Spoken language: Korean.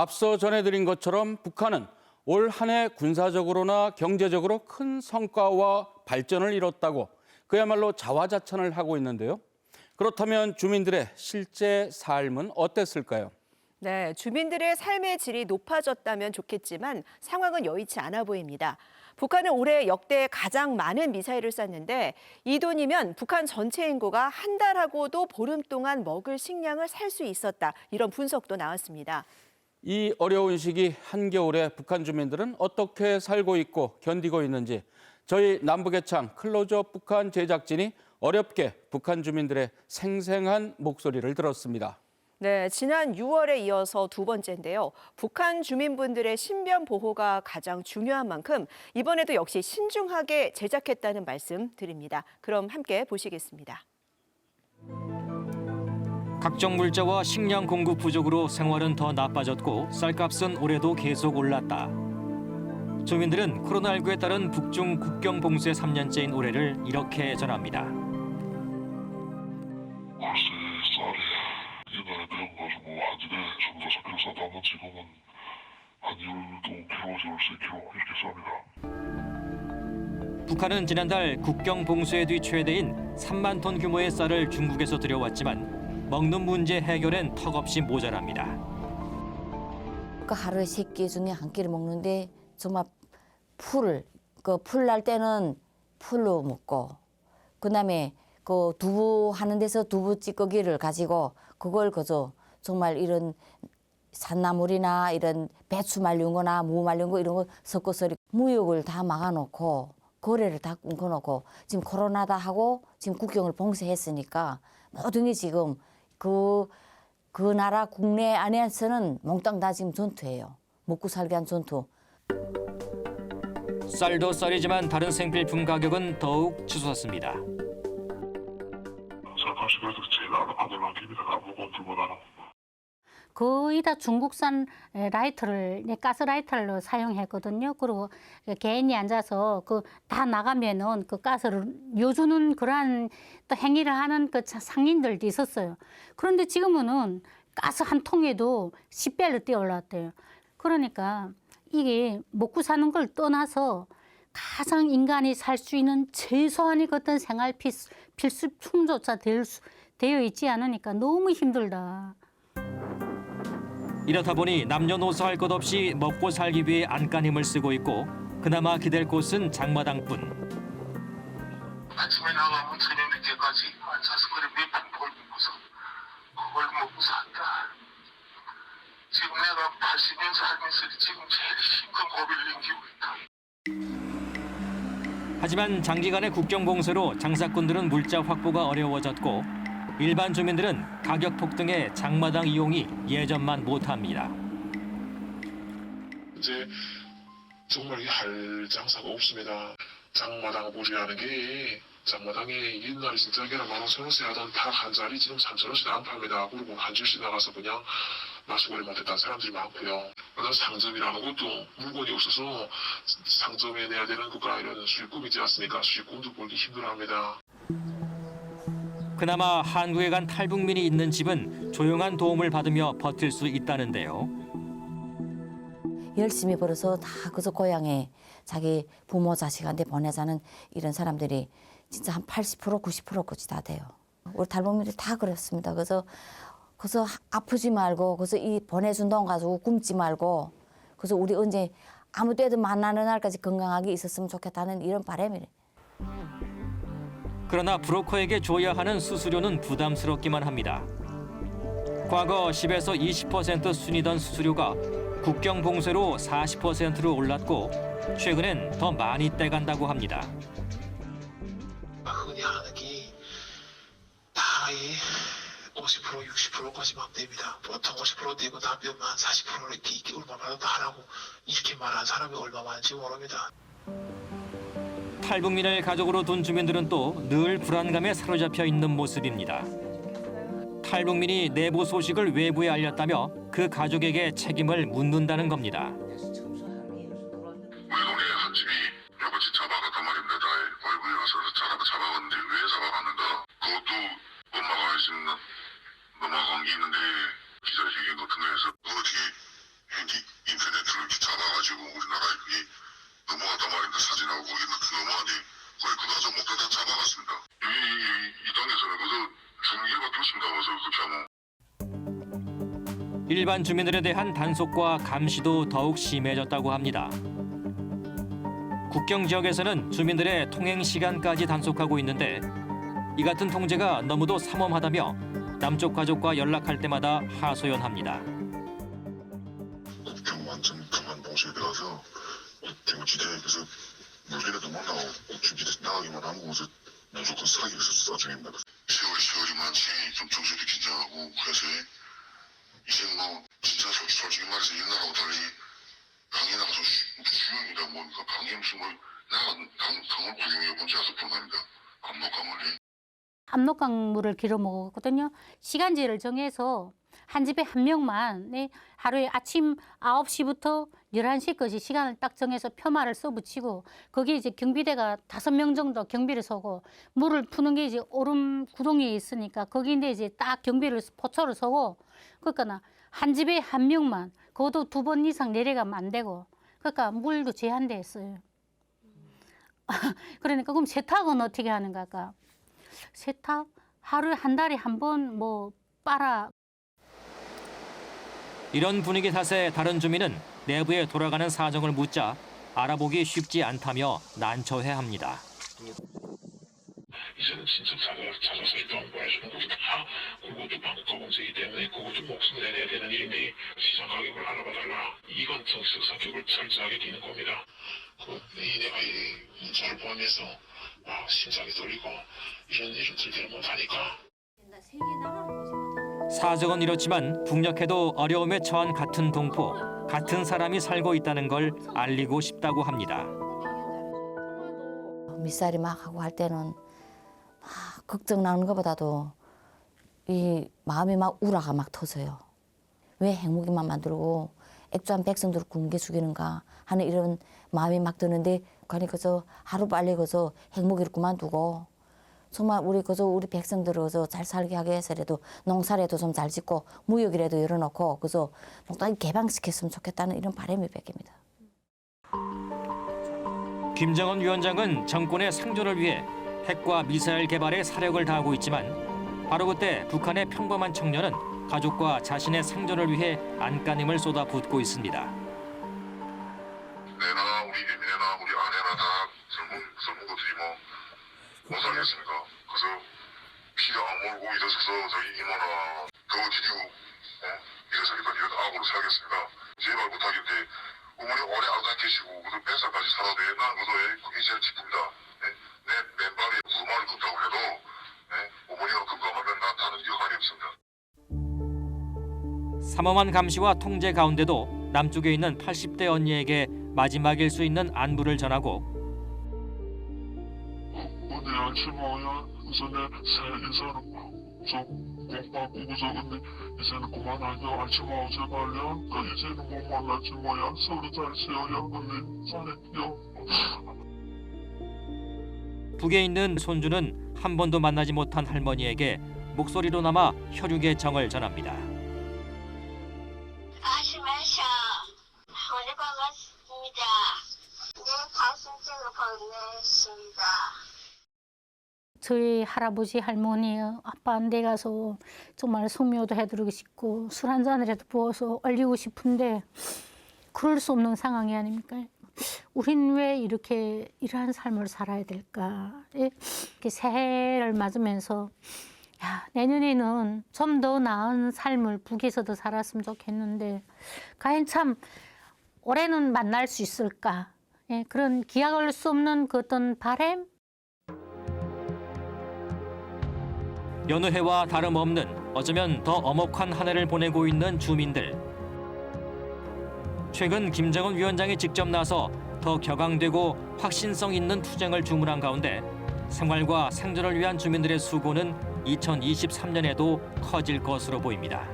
앞서 전해드린 것처럼 북한은 올 한 해 군사적으로나 경제적으로 큰 성과와 발전을 이뤘다고 그야말로 자화자찬을 하고 있는데요. 그렇다면 주민들의 실제 삶은 어땠을까요? 네, 주민들의 삶의 질이 높아졌다면 좋겠지만 상황은 여의치 않아 보입니다. 북한은 올해 역대 가장 많은 미사일을 쐈는데 이 돈이면 북한 전체 인구가 한 달하고도 보름 동안 먹을 식량을 살 수 있었다. 이런 분석도 나왔습니다. 이 어려운 시기 한겨울에 북한 주민들은 어떻게 살고 있고 견디고 있는지 저희 남북의창 클로즈업 북한 제작진이 어렵게 북한 주민들의 생생한 목소리를 들었습니다. 네, 지난 6월에 이어서 두 번째인데요. 북한 주민분들의 신변 보호가 가장 중요한 만큼 이번에도 역시 신중하게 제작했다는 말씀 드립니다. 그럼 함께 보시겠습니다. 각종 물자와 식량 공급 부족으로 생활은 더 나빠졌고 쌀값은 올해도 계속 올랐다. 주민들은 코로나19에 따른 북중 국경 봉쇄 3년째인 올해를 이렇게 전합니다. 월세 쌀이 옛날에 내려가지고 한 주에 3-4kg 싸다면 지금은 한 12kg, 13kg 이렇게 쌉니다. 북한은 지난달 국경 봉쇄 뒤 최대인 3만 톤 규모의 쌀을 중국에서 들여왔지만 먹는 문제 해결엔 턱없이 모자랍니다. 하루에 3끼 중에 한 끼를 먹는데 정말 풀 날 때는 풀로 먹고 그다음에 그 두부 하는 데서 두부 찌꺼기를 가지고 그걸 그저 정말 이런 산나물이나 이런 배추 말린 거나 무 말린 거 이런 거 섞어서 무역을 다 막아놓고 거래를 다 끊어놓고 지금 코로나다 하고 지금 국경을 봉쇄했으니까 모든 게 지금 그 나라 국내 안에서는 몽땅 다 지금 전투예요. 먹고 살기 위한 전투. 쌀도 쌀이지만 다른 생필품 가격은 더욱 치솟았습니다. 쌀값이 그래도 제일 아들만 깁니다. 무거운 불보다는. 거의 다 중국산 라이터를 가스라이터를 사용했거든요. 그리고 개인이 앉아서 그 다 나가면은 그 가스를 여주는 그러한 또 행위를 하는 그 상인들도 있었어요. 그런데 지금은 가스 한 통에도 10배로 뛰어 올랐대요. 그러니까 이게 먹고 사는 걸 떠나서 가장 인간이 살 수 있는 최소한의 어떤 생활 필수품조차 되어 있지 않으니까 너무 힘들다. 이렇다 보니 남녀노소 할 것 없이 먹고 살기 위해 안간힘을 쓰고 있고 그나마 기댈 곳은 장마당뿐. 아침에 나가면 저녁 늦게까지 앉아서 그래 몇푼 벌면서 그걸 먹고 산다. 지금 내가 80년 살면서 지금 제일 힘든 고비를 넘기고 있다. 하지만 장기간의 국경 봉쇄로 장사꾼들은 물자 확보가 어려워졌고 일반 주민들은 가격 폭등에 장마당 이용이 예전만 못합니다. 이제 정말 할 장사가 없습니다. 장마당 보리라는 게 장마당에 옛날에 진짜 걔는 15,000원씩 하던 닭 한 자리 지금 3,000원씩 안 팝니다. 그리고 한 줄씩 나가서 그냥 마수거리 못했다는 사람들이 많고요. 그다음 상점이라는 것도 물건이 없어서 상점에 내야 되는 것과 이런 수익금이 있지 않습니까? 수익금도 벌기 힘들어합니다. 그나마 한국에 간 탈북민이 있는 집은 조용한 도움을 받으며 버틸 수 있다는데요. 열심히 벌어서 다 그저 고향에 자기 부모 자식한테 보내자는 이런 사람들이 진짜 한 80% 90%까지 다 돼요. 우리 탈북민들이 다 그렇습니다. 그래서 아프지 말고 그래서 이 보내준 돈 가지고 굶지 말고 그래서 우리 언제 아무 때도 만나는 날까지 건강하게 있었으면 좋겠다는 이런 바람이래. 그러나 브로커에게 줘야 하는 수수료는 부담스럽기만 합니다. 과거 10에서 20% 순이던 수수료가 국경 봉쇄로 40%로 올랐고 최근엔 더 많이 떼간다고 합니다. 흔히 하는 게 다 50% 60%까지만 됩니다. 보통 50% 되고 답변만 40% 이렇게 얼마나 더 하라고 이렇게 말하는 사람이 얼마 많은지 모릅니다. 탈북민을 가족으로 둔 주민들은 또 늘 불안감에 사로잡혀 있는 모습입니다. 탈북민이 내부 소식을 외부에 알렸다며 그 가족에게 책임을 묻는다는 겁니다. 우리 동네 한 집이 아버지 잡아갔단 말입니다. 얼굴에 가서 잡아갔는데 왜 잡아갔는가? 그것도 엄마가 있으면 넘어간 게 있는데 기자회견 같은 거에서 어떻게 인터넷을 이렇게 잡아가지고 우리나라에 그게 넘어갔단 말인데 사진하고 거기 넘어가니 거의 그 가서 못 갖다 잡아갔습니다. 이 땅에서는 그래서 죽는 게밖에 없습니다. 그래서 그렇게 하면. 일반 주민들에 대한 단속과 감시도 더욱 심해졌다고 합니다. 국경 지역에서는 주민들의 통행 시간까지 단속하고 있는데 이 같은 통제가 너무도 삼엄하다며 남쪽 가족과 연락할 때마다 하소연합니다. 국경 완전 강한 봉쇄에 들어가서 국경지대에서 물길에도 못 나오고 국경지대 나가기만 하면 그래서 무조건 사기를 쏴 중입니다. 세월이 많지 좀 정신도 긴장하고 그래서 이제 뭐 진짜 솔직히 말해서 옛날하고 달리 강에 나가서 수영이다 뭐니까 강에 무슨 뭐 강을 구경해 본 지 아주 불만입니다. 압록강을. 압록강물을 길어 먹었거든요. 시간제를 정해서 한 집에 한 명만 하루에 아침 9시부터 11시까지 시간을 딱 정해서 표말을 써붙이고 거기에 이제 경비대가 5명 정도 경비를 서고 물을 푸는 게 이제 오름 구덩이에 있으니까 거기인데 이제 딱 경비를 포초를 서고 그러니까 한 집에 한 명만 그것도 2번 이상 내려가면 안 되고 그러니까 물도 제한돼 있어요. 그러니까 그럼 세탁은 어떻게 하는가? 세탁 하루에 한 달에 한 번 뭐 빨아. 이런 분위기 탓에 다른 주민은 내부에 돌아가는 사정을 묻자 알아보기 쉽지 않다며 난처해합니다. 이제는 진짜 찾아서 일단 보내주는 것도 다 그것도 방과 검색이기 때문에 그것도 목숨 내야 되는 일인데 시장 가격을 알아봐달라. 이건 정치적 성격을 철저하게 띠는 겁니다. 내가 이 문자를 포함해서 심장이 떨리고 이런 일은 절대로 못하니까. 사정은 이렇지만 북녘에도 어려움에 처한 같은 동포, 같은 사람이 살고 있다는 걸 알리고 싶다고 합니다. 밑살이 막 하고 할 때는 막 걱정 나는 것보다도 이 마음이 막 우라가 막 터져요. 왜 핵무기만 만들고 액주한 백성들을 굶게 죽이는가 하는 이런 마음이 막 드는데 그러니까 하루 빨리 핵무기를 그만두고 정말 우리 백성들을 잘 살게 하기 위해서라도 농사라도 좀 잘 짓고 무역이라도 열어놓고 농담 개방시켰으면 좋겠다는 이런 바람이 뺏깁니다. 김정은 위원장은 정권의 생존을 위해 핵과 미사일 개발에 사력을 다하고 있지만 바로 그때 북한의 평범한 청년은 가족과 자신의 생존을 위해 안간힘을 쏟아붓고 있습니다. 내나 우리 애미네나 우리 아내나 다 젊은 것들이 못 살겠습니까? 그래서 피가 안 몰고 이래서 저희 이모나 그거 드리고 이래서니까 이런 악으로 살겠습니다. 제발 부탁인데 어머니 오래 안 계시고 그래도 100살까지 살아도 난 그게 제일 기쁩니다. 내 맨발에 무릎을 긋다고 해도 어머니가 건강하면 난 다른 여간이 없습니다. 삼엄한 감시와 통제 가운데도 남쪽에 있는 80대 언니에게 마지막일 수 있는 안부를 전하고 언니 안심하야 우선 내 새해 인사는 좀 고맙고 그저 언니 이제는 그만하냐 안심하고 제발요 이제는 못 만나지 뭐야 서로 잘 지어야 언니 잘해요. 북에 있는 손주는 한 번도 만나지 못한 할머니에게 목소리로나마 혈육의 정을 전합니다. 아시마샤 오늘 반갑습니다. 네, 발신증을 보냈습니다. 저희 할아버지 할머니 아빠는 데 가서 정말 성묘도 해드리고 싶고 술 한 잔이라도 부어서 얼리고 싶은데 그럴 수 없는 상황이 아닙니까? 우린 왜 이렇게 이러한 삶을 살아야 될까? 이렇게 새해를 맞으면서 내년에는 좀 더 나은 삶을 북에서도 살았으면 좋겠는데 과연 참 올해는 만날 수 있을까? 그런 기약할 수 없는 그 어떤 바람? 여느 해와 다름없는 어쩌면 더 엄혹한 한 해를 보내고 있는 주민들. 최근 김정은 위원장이 직접 나서 더 격앙되고 확신성 있는 투쟁을 주문한 가운데 생활과 생존을 위한 주민들의 수고는 2023년에도 커질 것으로 보입니다.